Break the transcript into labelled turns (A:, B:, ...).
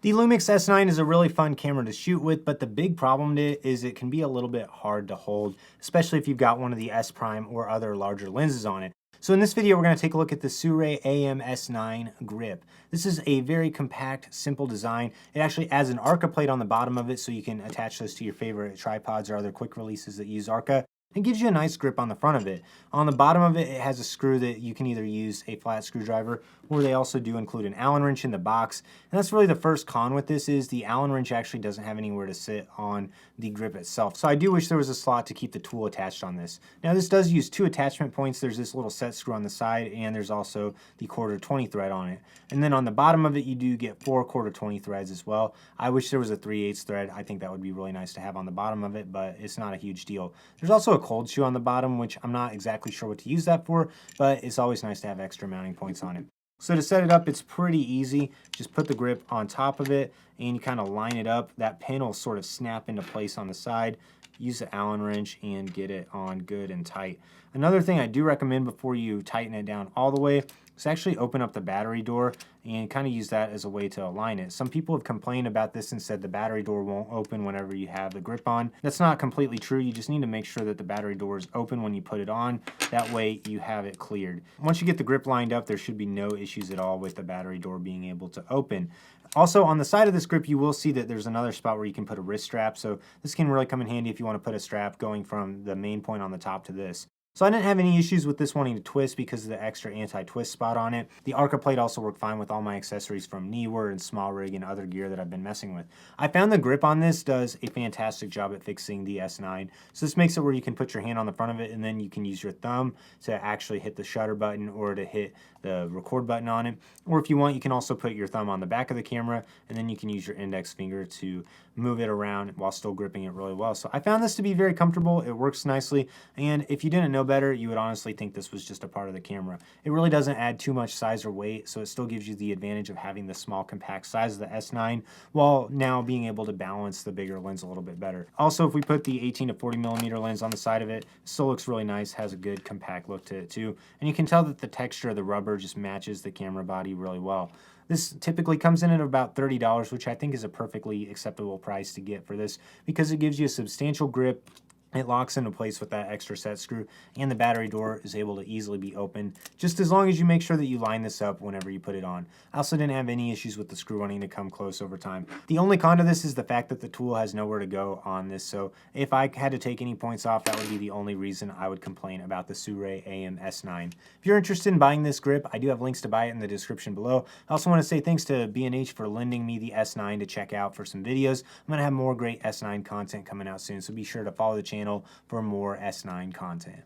A: The Lumix S9 is a really fun camera to shoot with, but the big problem with it is it can be a little bit hard to hold, especially if you've got one of the S Prime or other larger lenses on it. So in this video, we're going to take a look at the SIRUI AM-S9 grip. This is a very compact, simple design. It actually adds an Arca plate on the bottom of it so you can attach this to your favorite tripods or other quick releases that use Arca. It gives you a nice grip on the front of it. On the bottom of it, it has a screw that you can either use a flat screwdriver, or they also do include an Allen wrench in the box. And that's really the first con with this, is the Allen wrench actually doesn't have anywhere to sit on the grip itself. So I do wish there was a slot to keep the tool attached on this. Now this does use two attachment points. There's this little set screw on the side, and there's also the 1/4 20 thread on it. And then on the bottom of it, you do get 4 1/4 20 threads as well. I wish there was a 3/8 thread. I think that would be really nice to have on the bottom of it, but it's not a huge deal. There's also a cold shoe on the bottom, which I'm not exactly sure what to use that for, but it's always nice to have extra mounting points on it. So to set it up, it's pretty easy. Just put the grip on top of it and you kind of line it up. That pin will sort of snap into place on the side. Use the Allen wrench and get it on good and tight. Another thing I do recommend before you tighten it down all the way is actually open up the battery door and kind of use that as a way to align it. Some people have complained about this and said the battery door won't open whenever you have the grip on. That's not completely true. You just need to make sure that the battery door is open when you put it on. That way you have it cleared. Once you get the grip lined up, there should be no issues at all with the battery door being able to open. Also, on the side of this grip, you will see that there's another spot where you can put a wrist strap. So this can really come in handy if you want to put a strap going from the main point on the top to this. So I didn't have any issues with this wanting to twist because of the extra anti-twist spot on it. The Arca plate also worked fine with all my accessories from Neewer and Small Rig and other gear that I've been messing with. I found the grip on this does a fantastic job at fixing the S9. So this makes it where you can put your hand on the front of it and then you can use your thumb to actually hit the shutter button or to hit the record button on it. Or if you want, you can also put your thumb on the back of the camera and then you can use your index finger to move it around while still gripping it really well. So I found this to be very comfortable. It works nicely. And if you didn't know better, you would honestly think this was just a part of the camera. It really doesn't add too much size or weight, so it still gives you the advantage of having the small compact size of the S9 while now being able to balance the bigger lens a little bit better. Also, if we put the 18 to 40 millimeter lens on the side of it, it still looks really nice, has a good compact look to it too. And you can tell that the texture of the rubber just matches the camera body really well. This typically comes in at about $30, which I think is a perfectly acceptable price to get for this because it gives you a substantial grip. It locks into place with that extra set screw, and the battery door is able to easily be opened, just as long as you make sure that you line this up whenever you put it on. I also didn't have any issues with the screw wanting to come close over time. The only con to this is the fact that the tool has nowhere to go on this, so if I had to take any points off, that would be the only reason I would complain about the SIRUI AM-S9. If you're interested in buying this grip, I do have links to buy it in the description below. I also want to say thanks to B&H for lending me the S9 to check out for some videos. I'm going to have more great S9 content coming out soon, so be sure to follow the channel for more S9 content.